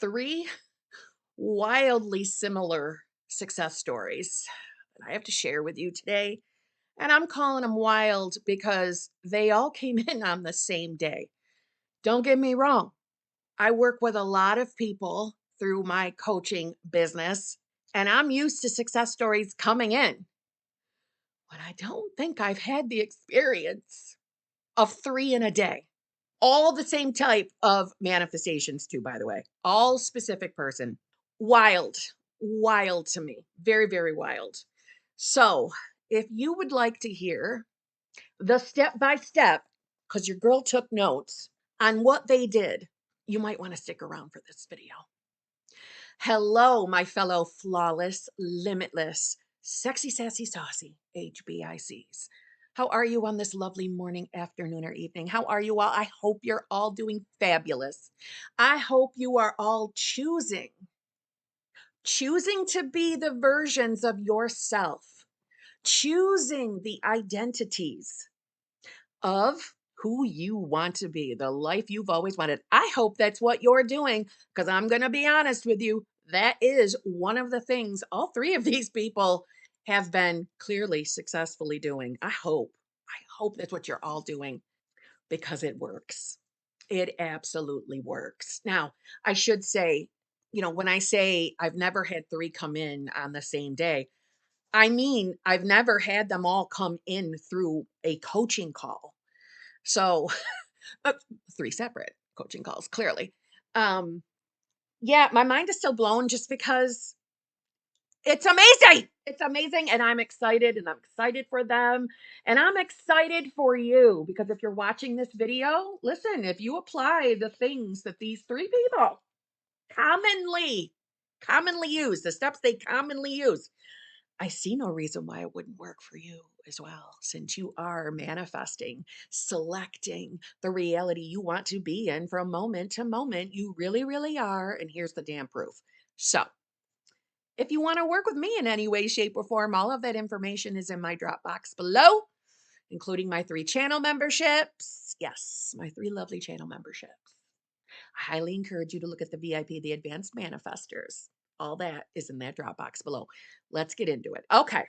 Three wildly similar success stories that I have to share with you today. And I'm calling them wild because they all came in on the same day. Don't get me wrong. I work with a lot of people through my coaching business, and I'm used to success stories coming in. But I don't think I've had the experience of three in a day. All the same type of manifestations, too, by the way, all specific person. Wild, wild to me. Very, very wild. So, if you would like to hear the step by step, because your girl took notes on what they did, you might want to stick around for this video. Hello, my fellow flawless, limitless, sexy, sassy, saucy HBICs. How are you on this lovely morning, afternoon, or evening? How are you all? I hope you're all doing fabulous. I hope you are all choosing to be the versions of yourself, choosing the identities of who you want to be, the life you've always wanted. I hope that's what you're doing, because I'm going to be honest with you. That is one of the things all three of these people have been clearly successfully doing. I hope that's what you're all doing because it works. It absolutely works. Now, I should say, when I say I've never had three come in on the same day, I mean, I've never had them all come in through a coaching call. So, but three separate coaching calls, clearly. Um, yeah, my mind is still blown just because it's amazing. It's amazing. And I'm excited, and I'm excited for them. And I'm excited for you because if you're watching this video, listen, if you apply the things that these three people commonly use, the steps they commonly use, I see no reason why it wouldn't work for you as well, since you are manifesting, selecting the reality you want to be in from moment to moment. You really, really are. And here's the damn proof. So, if you want to work with me in any way, shape, or form, all of that information is in my Dropbox below, including my 3 channel memberships. Yes, my 3 lovely channel memberships. I highly encourage you to look at the VIP, the Advanced Manifestors. All that is in that Dropbox below. Let's get into it. Okay.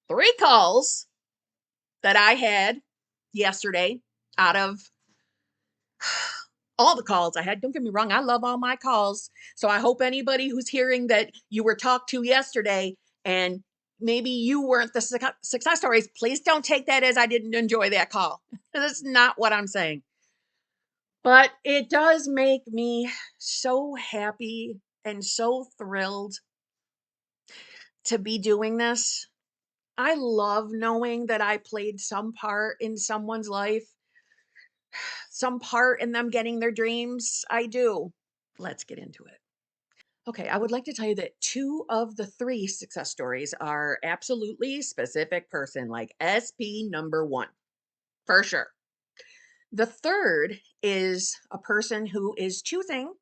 3 calls that I had yesterday out of all the calls I had. Don't get me wrong, I love all my calls. So I hope anybody who's hearing that you were talked to yesterday and maybe you weren't the success stories, please don't take that as I didn't enjoy that call. That's not what I'm saying. But it does make me so happy and so thrilled to be doing this. I love knowing that I played some part in someone's life, some part in them getting their dreams. I do. Let's get into it. Okay, I would like to tell you that 2 of the 3 success stories are absolutely specific person, like SP number 1, for sure. The third is a person who is choosing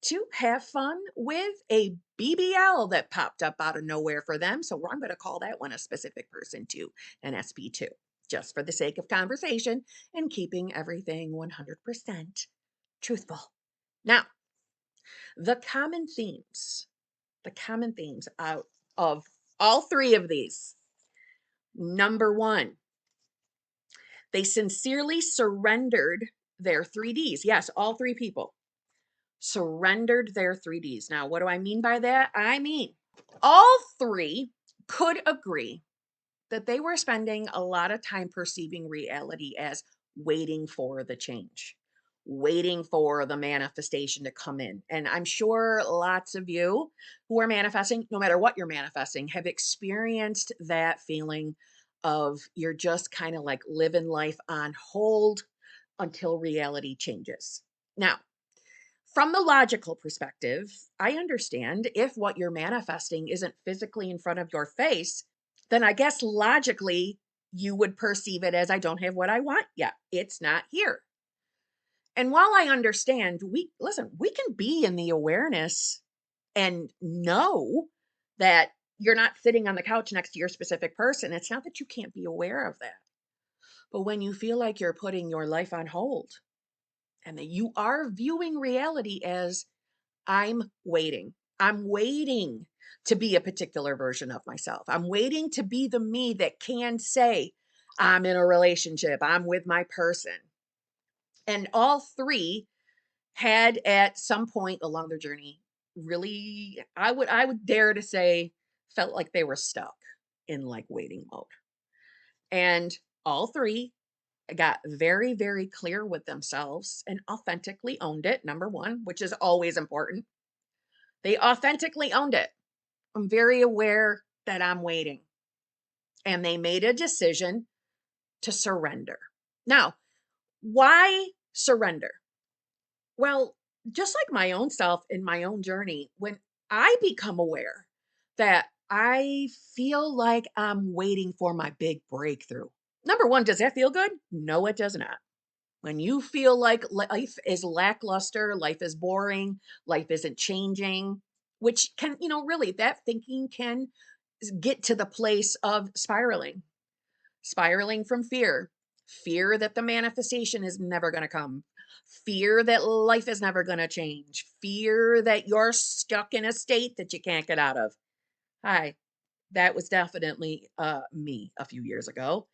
to have fun with a BBL that popped up out of nowhere for them. So I'm going to call that one a specific person too, an SP2, just for the sake of conversation and keeping everything 100% truthful. Now, the common themes out of all 3 of these. Number 1, they sincerely surrendered their 3Ds. Yes, all 3 people surrendered their 3Ds. Now, what do I mean by that? I mean, all 3 could agree that they were spending a lot of time perceiving reality as waiting for the change, waiting for the manifestation to come in. And I'm sure lots of you who are manifesting, no matter what you're manifesting, have experienced that feeling of you're just kind of like living life on hold until reality changes. Now, from the logical perspective, I understand if what you're manifesting isn't physically in front of your face, then I guess logically you would perceive it as I don't have what I want yet. It's not here. And while I understand, we can be in the awareness and know that you're not sitting on the couch next to your specific person. It's not that you can't be aware of that. But when you feel like you're putting your life on hold and that you are viewing reality as I'm waiting. I'm waiting to be a particular version of myself. I'm waiting to be the me that can say, I'm in a relationship, I'm with my person. And all three had at some point along their journey really, I would dare to say, felt like they were stuck in like waiting mode. And all three got very, very clear with themselves and authentically owned it. Number one, which is always important. They authentically owned it. I'm very aware that I'm waiting. And they made a decision to surrender. Now, why surrender? Well, just like my own self in my own journey, when I become aware that I feel like I'm waiting for my big breakthrough. Number one, does that feel good? No, it does not. When you feel like life is lackluster, life is boring, life isn't changing, which can, really that thinking can get to the place of spiraling from fear that the manifestation is never going to come, fear that life is never going to change, fear that you're stuck in a state that you can't get out of. Hi, that was definitely me a few years ago.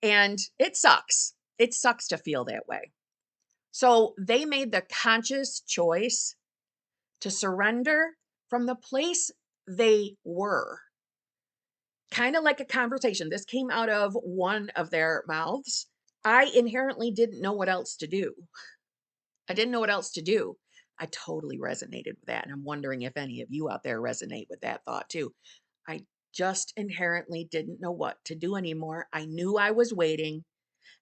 And it sucks. It sucks to feel that way. So they made the conscious choice to surrender from the place they were. Kind of like a conversation. This came out of one of their mouths. I inherently didn't know what else to do. I didn't know what else to do. I totally resonated with that. And I'm wondering if any of you out there resonate with that thought too. I just inherently didn't know what to do anymore. I knew I was waiting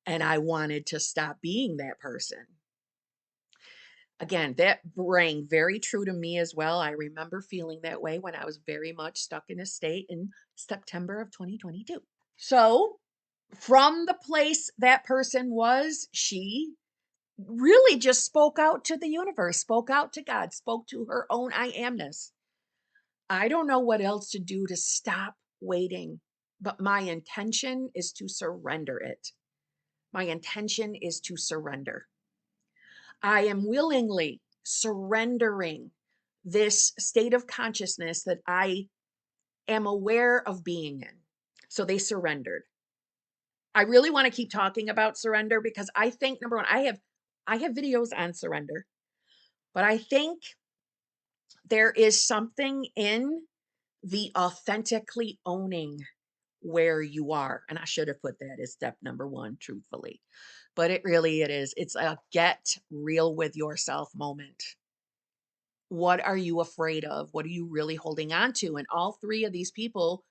and I wanted to stop being that person. Again, that rang very true to me as well. I remember feeling that way when I was very much stuck in a state in September of 2022. So, from the place that person was, she really just spoke out to the universe, spoke out to God, spoke to her own I amness. I don't know what else to do to stop waiting, but my intention is to surrender it. My intention is to surrender. I am willingly surrendering this state of consciousness that I am aware of being in. So they surrendered. I really want to keep talking about surrender because I think number one, I have videos on surrender, but I think there is something in the authentically owning where you are. And I should have put that as step number one, truthfully. But it is. It's a get real with yourself moment. What are you afraid of? What are you really holding on to? And all three of these people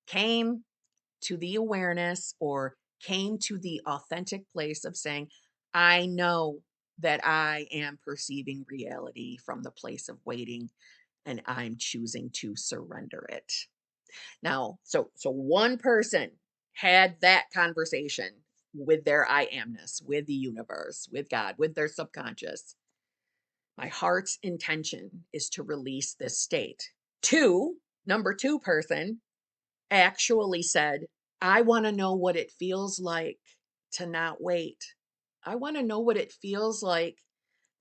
came to the awareness or came to the authentic place of saying, I know that I am perceiving reality from the place of waiting and I'm choosing to surrender it. Now, so one person had that conversation with their I amness, with the universe, with God, with their subconscious. My heart's intention is to release this state. Number two person actually said, I want to know what it feels like to not wait. I want to know what it feels like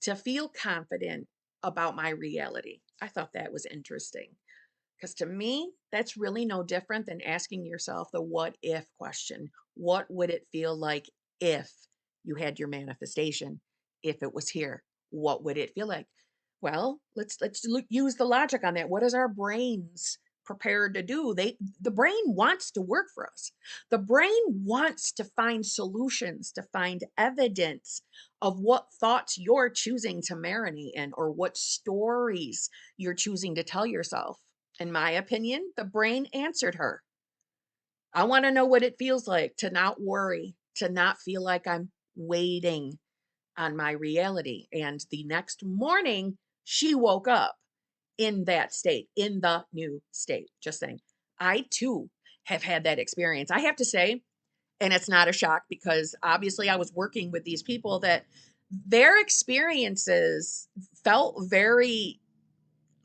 to feel confident about my reality. I thought that was interesting because to me, that's really no different than asking yourself the what if question. What would it feel like if you had your manifestation? If it was here, what would it feel like? Well, use the logic on that. What is our brains prepared to do? The brain wants to work for us. The brain wants to find solutions, to find evidence of what thoughts you're choosing to marinate in or what stories you're choosing to tell yourself. In my opinion, the brain answered her. I want to know what it feels like to not worry, to not feel like I'm waiting on my reality. And the next morning, she woke up in that state, in the new state. Just saying, I too have had that experience. I have to say, and it's not a shock because obviously I was working with these people that their experiences felt very,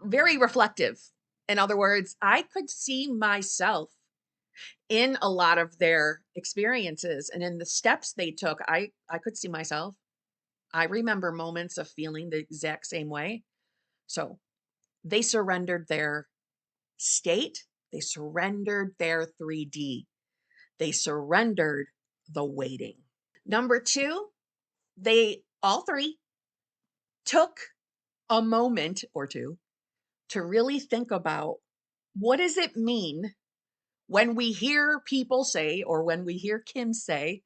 very reflective. In other words, I could see myself in a lot of their experiences and in the steps they took. I could see myself. I remember moments of feeling the exact same way. So they surrendered their state, they surrendered their 3D, they surrendered the waiting. Number two, they all three took a moment or two to really think about, what does it mean when we hear people say, or when we hear Kim say,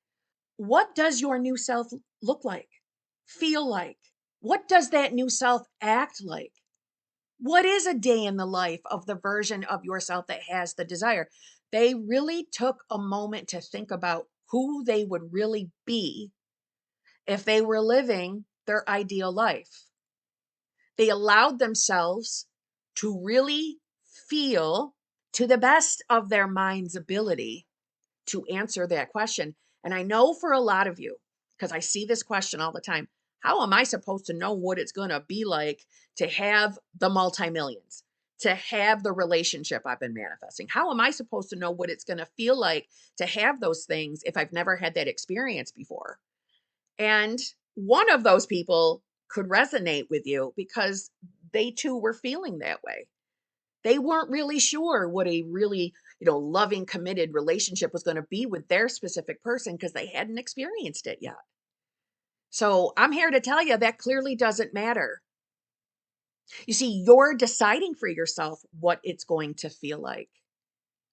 what does your new self look like, feel like? What does that new self act like? What is a day in the life of the version of yourself that has the desire? They really took a moment to think about who they would really be if they were living their ideal life. They allowed themselves to really feel, to the best of their mind's ability, to answer that question. And I know for a lot of you, because I see this question all the time, how am I supposed to know what it's going to be like to have the multi-millions, to have the relationship I've been manifesting? How am I supposed to know what it's going to feel like to have those things if I've never had that experience before? And one of those people could resonate with you because they too were feeling that way. They weren't really sure what a really, loving, committed relationship was going to be with their specific person because they hadn't experienced it yet. So I'm here to tell you that clearly doesn't matter. You see, you're deciding for yourself what it's going to feel like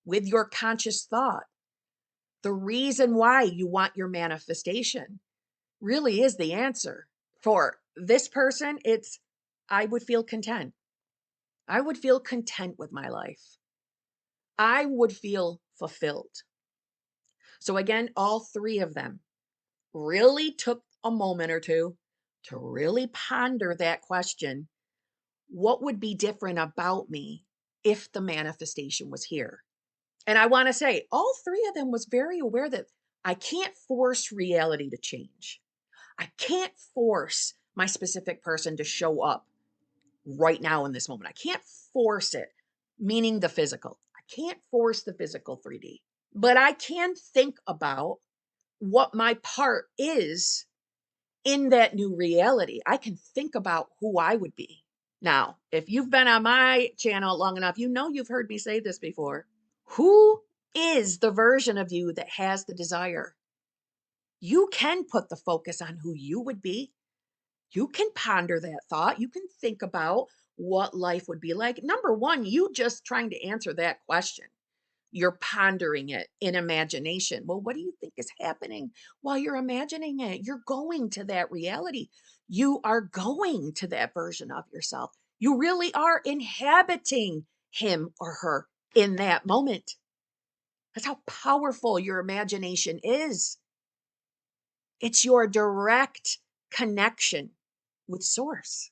with your conscious thought. The reason why you want your manifestation really is the answer. For this person, it's, I would feel content. I would feel content with my life. I would feel fulfilled. So again, all three of them really took a moment or two to really ponder that question. What would be different about me if the manifestation was here? And I want to say all three of them was very aware that I can't force reality to change. I can't force my specific person to show up right now in this moment. I can't force it, meaning the physical. I can't force the physical 3D, but I can think about what my part is in that new reality. I can think about who I would be. Now, if you've been on my channel long enough, you've heard me say this before. Who is the version of you that has the desire? You can put the focus on who you would be. You can ponder that thought. You can think about what life would be like. Number one, you just trying to answer that question. You're pondering it in imagination. Well, what do you think is happening while you're imagining it? You're going to that reality. You are going to that version of yourself. You really are inhabiting him or her in that moment. That's how powerful your imagination is. It's your direct connection with source.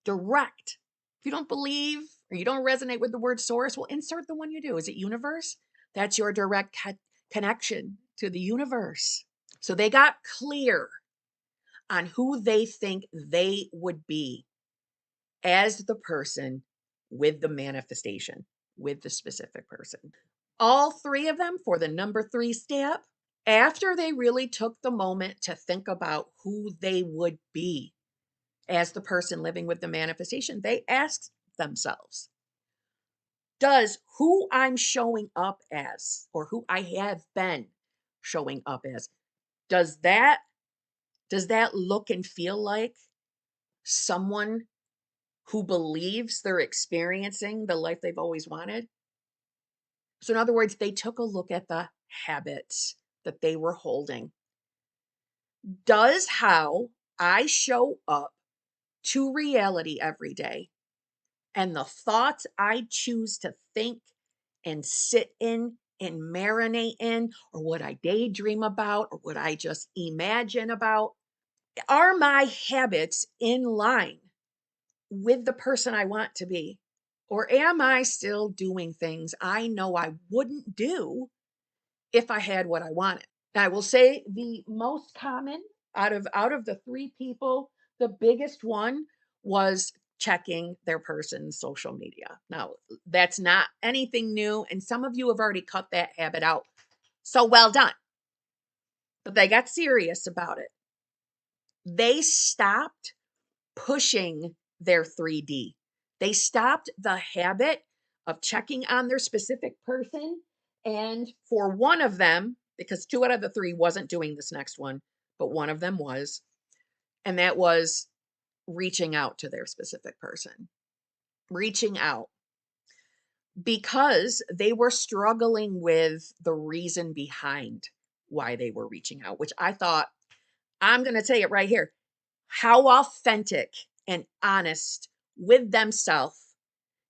Direct. If you don't believe or you don't resonate with the word source, well, insert the one you do. Is it universe? That's your direct connection to the universe. So they got clear on who they think they would be as the person with the manifestation, with the specific person. All three of them for the number 3 step, after they really took the moment to think about who they would be as the person living with the manifestation, they asked themselves, does who I'm showing up as, or who I have been showing up as, does that look and feel like someone who believes they're experiencing the life they've always wanted? So in other words, they took a look at the habits that they were holding. Does how I show up to reality every day and the thoughts I choose to think and sit in and marinate in, or what I daydream about, or what I just imagine about, are my habits in line with the person I want to be? Or am I still doing things I know I wouldn't do if I had what I wanted? I will say the most common out of the three people, the biggest one was checking their person's social media. Now, that's not anything new, and some of you have already cut that habit out. So well done. But they got serious about it. They stopped pushing their 3D. They stopped the habit of checking on their specific person. And for one of them, because 2 out of the 3 wasn't doing this next one, but one of them was, and that was reaching out to their specific person. Reaching out because they were struggling with the reason behind why they were reaching out, which I thought, I'm going to say it right here. How authentic and honest with themselves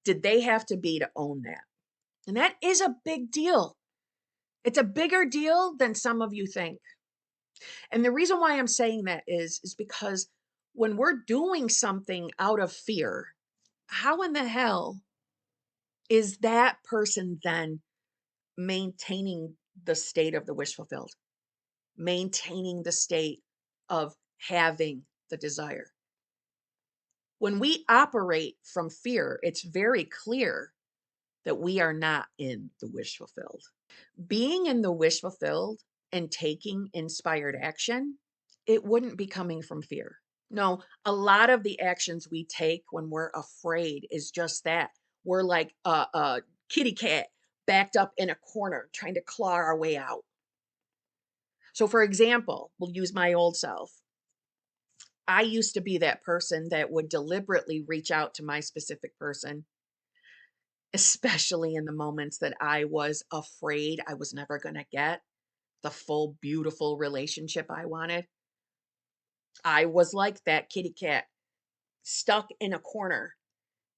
did they have to be to own that? And that is a big deal. It's a bigger deal than some of you think. And the reason why I'm saying that is because when we're doing something out of fear, how in the hell is that person then maintaining the state of the wish fulfilled, maintaining the state of having the desire? When we operate from fear, it's very clear that we are not in the wish fulfilled. Being in the wish fulfilled and taking inspired action, it wouldn't be coming from fear. No, a lot of the actions we take when we're afraid is just that. We're like a kitty cat backed up in a corner trying to claw our way out. So, for example, we'll use my old self. I used to be that person that would deliberately reach out to my specific person, especially in the moments that I was afraid I was never going to get the full, beautiful relationship I wanted. I was like that kitty cat, stuck in a corner,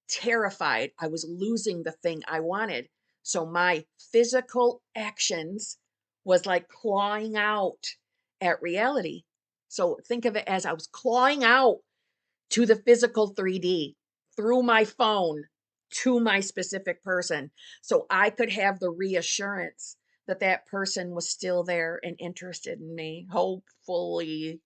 terrified I was losing the thing I wanted. So my physical actions was like clawing out at reality. So think of it as I was clawing out to the physical 3D through my phone to my specific person so I could have the reassurance that that person was still there and interested in me, hopefully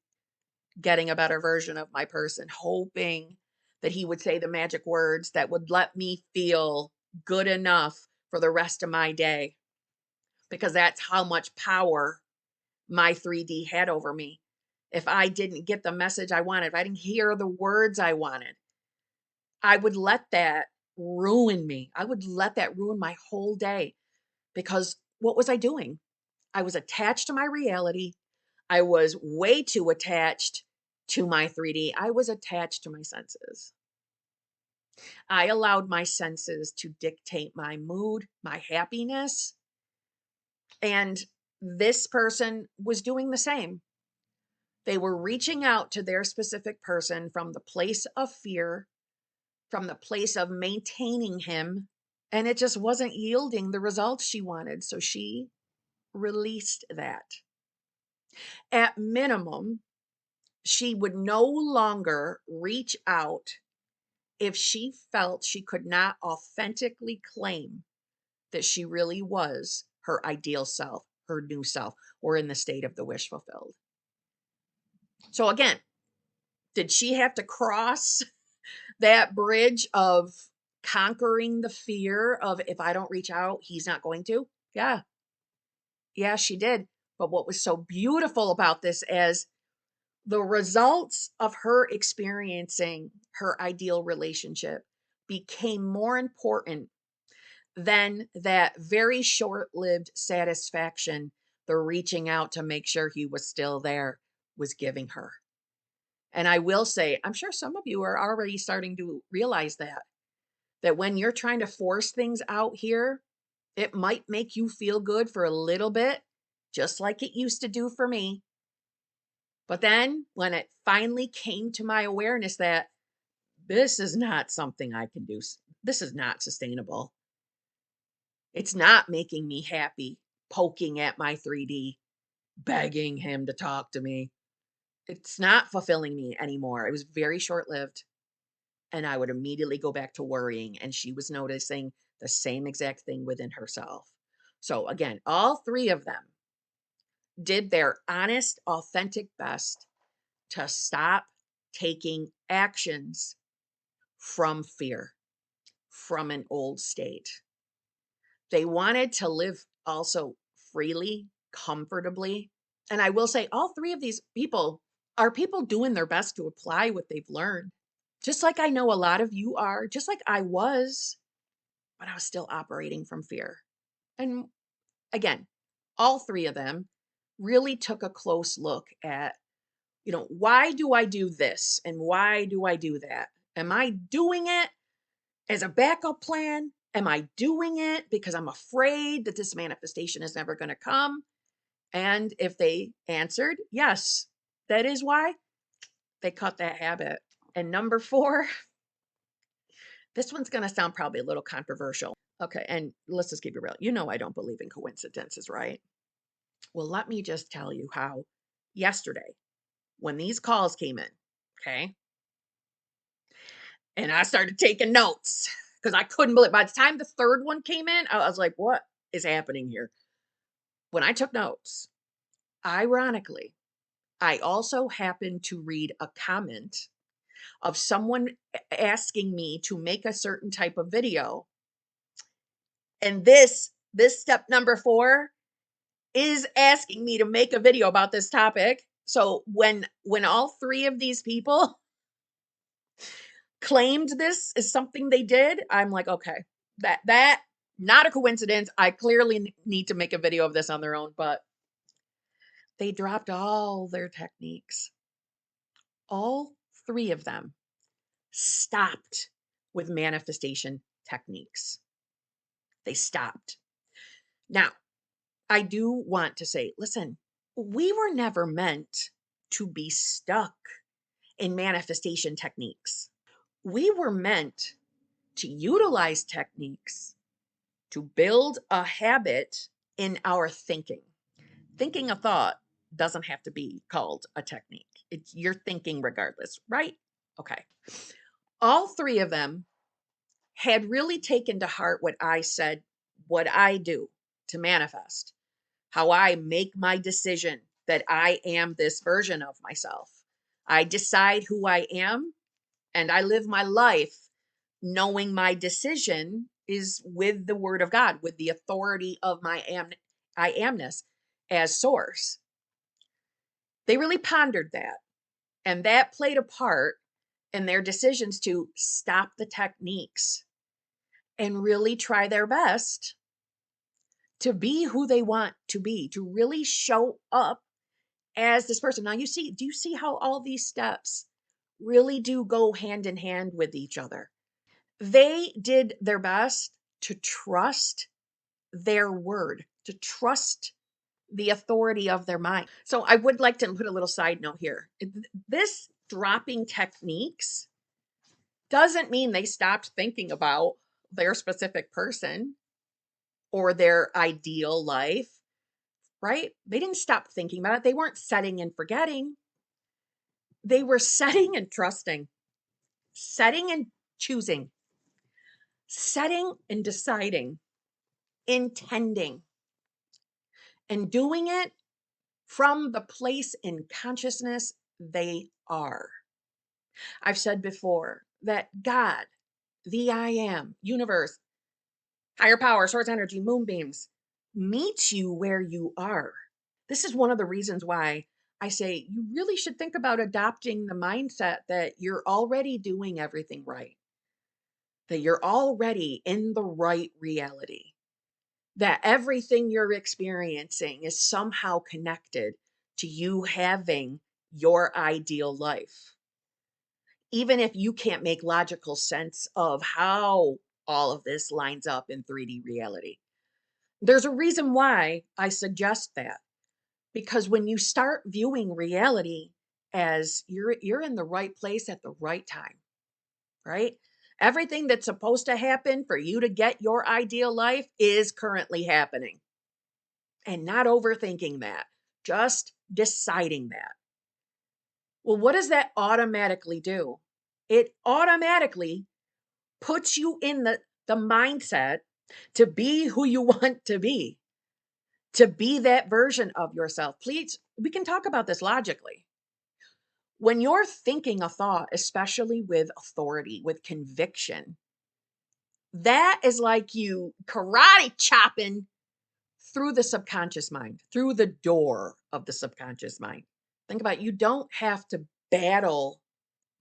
getting a better version of my person, hoping that he would say the magic words that would let me feel good enough for the rest of my day, because that's how much power my 3D had over me. If I didn't get the message I wanted, if I didn't hear the words I wanted, I would let that ruin me. I would let that ruin my whole day, because what was I doing? I was attached to my reality. I was way too attached to my 3D. I was attached to my senses. I allowed my senses to dictate my mood, my happiness. And this person was doing the same. They were reaching out to their specific person from the place of fear, from the place of maintaining him. And it just wasn't yielding the results she wanted. So she released that. At minimum, she would no longer reach out if she felt she could not authentically claim that she really was her ideal self, her new self, or in the state of the wish fulfilled. So again, did she have to cross that bridge of conquering the fear of, if I don't reach out, he's not going to? Yeah. Yeah, she did. But what was so beautiful about this is the results of her experiencing her ideal relationship became more important than that very short lived satisfaction the reaching out to make sure he was still there was giving her. And I will say, I'm sure some of you are already starting to realize that when you're trying to force things out here, it might make you feel good for a little bit, just like it used to do for me. But then when it finally came to my awareness that this is not something I can do, this is not sustainable. It's not making me happy, poking at my 3D, begging him to talk to me. It's not fulfilling me anymore. It was very short lived. And I would immediately go back to worrying. And she was noticing the same exact thing within herself. So, again, all 3 of them did their honest, authentic best to stop taking actions from fear, from an old state. They wanted to live also freely, comfortably. And I will say, all 3 of these people Are people doing their best to apply what they've learned? Just like I know a lot of you are, just like I was, but I was still operating from fear. And again, all three of them really took a close look at, why do I do this and why do I do that? Am I doing it as a backup plan? Am I doing it because I'm afraid that this manifestation is never going to come? And if they answered, yes, that is why, they cut that habit. And number four, this one's going to sound probably a little controversial. Okay. And let's just keep it real. I don't believe in coincidences, right? Well, let me just tell you how yesterday, when these calls came in, okay, and I started taking notes because I couldn't believe by the time the third one came in, I was like, what is happening here? When I took notes, ironically, I also happened to read a comment of someone asking me to make a certain type of video. And this step number 4 is asking me to make a video about this topic. So when all three of these people claimed this is something they did, I'm like, okay, that not a coincidence. I clearly need to make a video of this on their own, but they dropped all their techniques. All three of them stopped with manifestation techniques. They stopped. Now, I do want to say, listen, we were never meant to be stuck in manifestation techniques. We were meant to utilize techniques to build a habit in our thinking. Thinking a thought doesn't have to be called a technique. It's your thinking regardless, right? Okay. All three of them had really taken to heart what I said, what I do to manifest, how I make my decision that I am this version of myself. I decide who I am and I live my life knowing my decision is with the word of God, with the authority of I amness as source. They really pondered that, and that played a part in their decisions to stop the techniques and really try their best to be who they want to be, to really show up as this person. Now, do you see how all these steps really do go hand in hand with each other? They did their best to trust their word, to trust the authority of their mind. So I would like to put a little side note here. This dropping techniques doesn't mean they stopped thinking about their specific person or their ideal life, right? They didn't stop thinking about it. They weren't setting and forgetting. They were setting and trusting, setting and choosing, setting and deciding, intending, and doing it from the place in consciousness they are. I've said before that God, the I am, universe, higher power, source energy, moonbeams, meets you where you are. This is one of the reasons why I say you really should think about adopting the mindset that you're already doing everything right, that you're already in the right reality, that everything you're experiencing is somehow connected to you having your ideal life. Even if you can't make logical sense of how all of this lines up in 3D reality. There's a reason why I suggest that. Because when you start viewing reality as you're in the right place at the right time, right? Everything that's supposed to happen for you to get your ideal life is currently happening. And not overthinking that, just deciding that. Well, what does that automatically do? It automatically puts you in the mindset to be who you want to be that version of yourself. Please, we can talk about this logically. When you're thinking a thought, especially with authority, with conviction, that is like you karate chopping through the subconscious mind, through the door of the subconscious mind. Think about it, you don't have to battle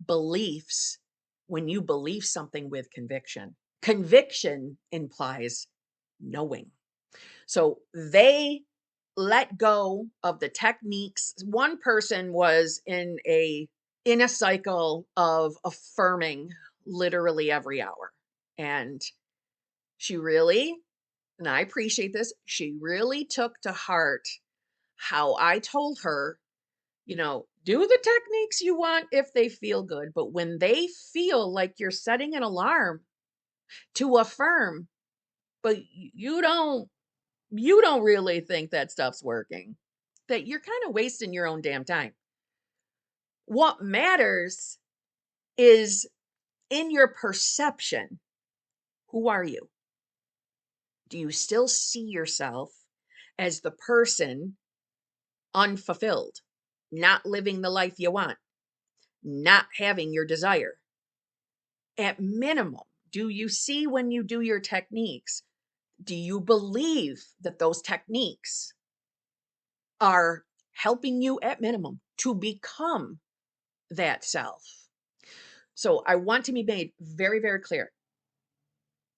beliefs when you believe something with conviction. Conviction implies knowing. So they let go of the techniques. One person was in a cycle of affirming literally every hour. And she really, and I appreciate this, she really took to heart how I told her, do the techniques you want if they feel good, but when they feel like you're setting an alarm to affirm, but you don't really think that stuff's working, that you're kind of wasting your own damn time. What matters is in your perception, who are you? Do you still see yourself as the person unfulfilled, not living the life you want, not having your desire? At minimum, do you see when you do your techniques? Do you believe that those techniques are helping you at minimum to become that self? So I want to be made very, very clear.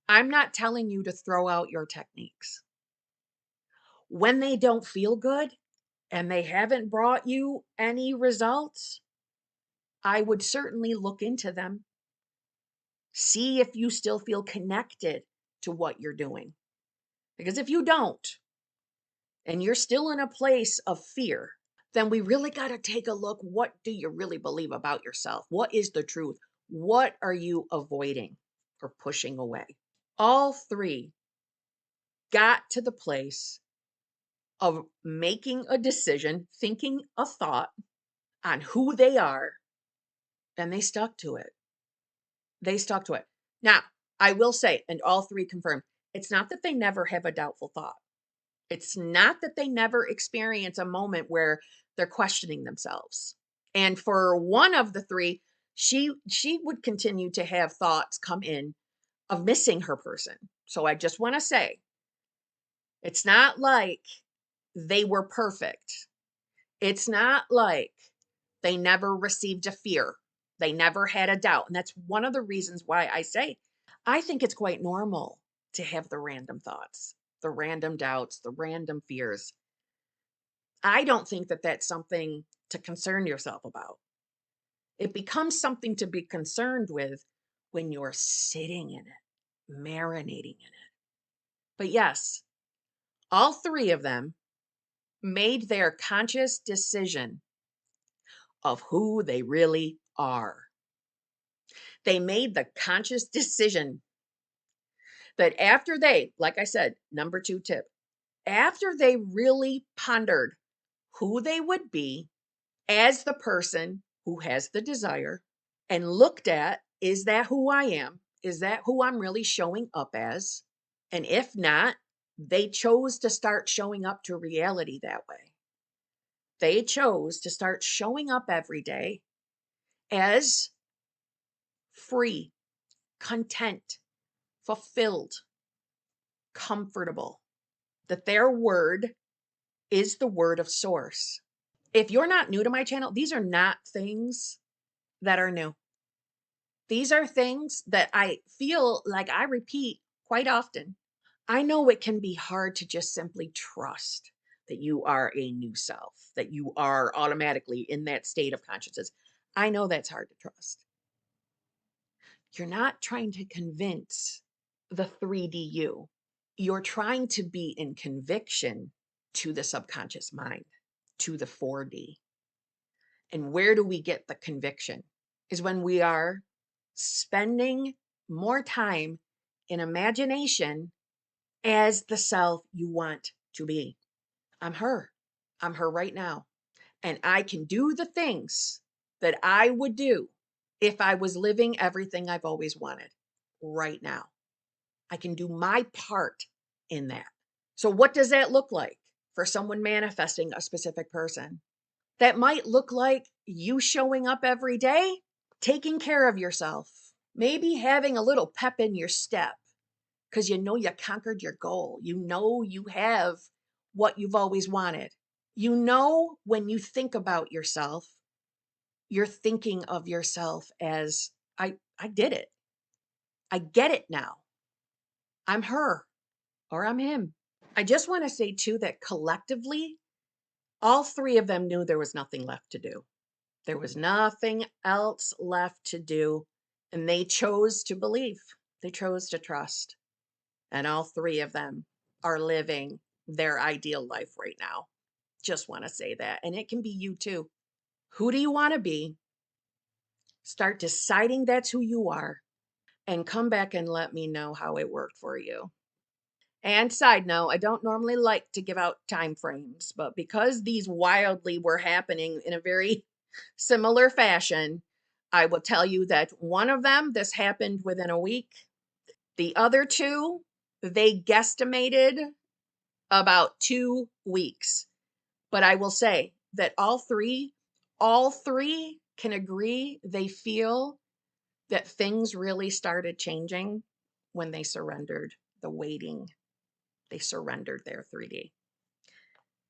I'm not telling you to throw out your techniques. When they don't feel good and they haven't brought you any results, I would certainly look into them. See if you still feel connected to what you're doing. Because if you don't, and you're still in a place of fear, then we really got to take a look. What do you really believe about yourself? What is the truth? What are you avoiding or pushing away? All three got to the place of making a decision, thinking a thought on who they are, and they stuck to it. They stuck to it. Now, I will say, and all three confirmed, it's not that they never have a doubtful thought. It's not that they never experience a moment where they're questioning themselves. And for one of the three, she would continue to have thoughts come in of missing her person. So I just want to say, it's not like they were perfect. It's not like they never received a fear. They never had a doubt. And that's one of the reasons why I say I think it's quite normal to have the random thoughts, the random doubts, the random fears. I don't think that that's something to concern yourself about. It becomes something to be concerned with when you're sitting in it, marinating in it. But yes, all three of them made their conscious decision of who they really are. They made the conscious decision that after they, like I said, number 2 tip, after they really pondered who they would be as the person who has the desire and looked at, is that who I am? Is that who I'm really showing up as? And if not, they chose to start showing up to reality that way. They chose to start showing up every day as free, content, fulfilled, comfortable, that their word is the word of source. If you're not new to my channel, these are not things that are new. These are things that I feel like I repeat quite often. I know it can be hard to just simply trust that you are a new self, that you are automatically in that state of consciousness. I know that's hard to trust. You're not trying to convince the 3D you. You're trying to be in conviction to the subconscious mind, to the 4D. And where do we get the conviction? Is when we are spending more time in imagination as the self you want to be. I'm her. I'm her right now. And I can do the things that I would do if I was living everything I've always wanted right now. I can do my part in that. So, what does that look like for someone manifesting a specific person? That might look like you showing up every day, taking care of yourself, maybe having a little pep in your step because you know you conquered your goal. You know you have what you've always wanted. You know, when you think about yourself, you're thinking of yourself as, I did it. I get it now. I'm her or I'm him. I just want to say too that collectively, all three of them knew there was nothing left to do. There was nothing else left to do. And they chose to believe. They chose to trust. And all three of them are living their ideal life right now. Just want to say that. And it can be you too. Who do you want to be? Start deciding that's who you are. And come back and let me know how it worked for you. And side note, I don't normally like to give out time frames, but because these wildly were happening in a very similar fashion, I will tell you that one of them, this happened within a week. The other two, they guesstimated about 2 weeks. But I will say that all three can agree they feel that things really started changing when they surrendered the waiting. They surrendered their 3D.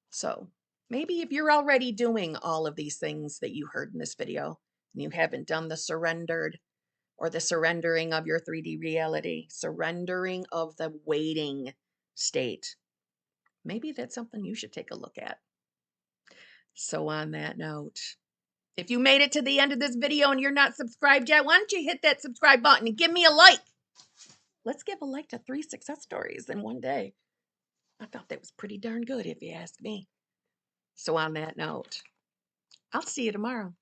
So maybe if you're already doing all of these things that you heard in this video, and you haven't done the surrendered or the surrendering of your 3D reality, surrendering of the waiting state, maybe that's something you should take a look at. So on that note, if you made it to the end of this video and you're not subscribed yet, why don't you hit that subscribe button and give me a like? Let's give a like to 3 success stories in one day. I thought that was pretty darn good if you ask me. So on that note, I'll see you tomorrow.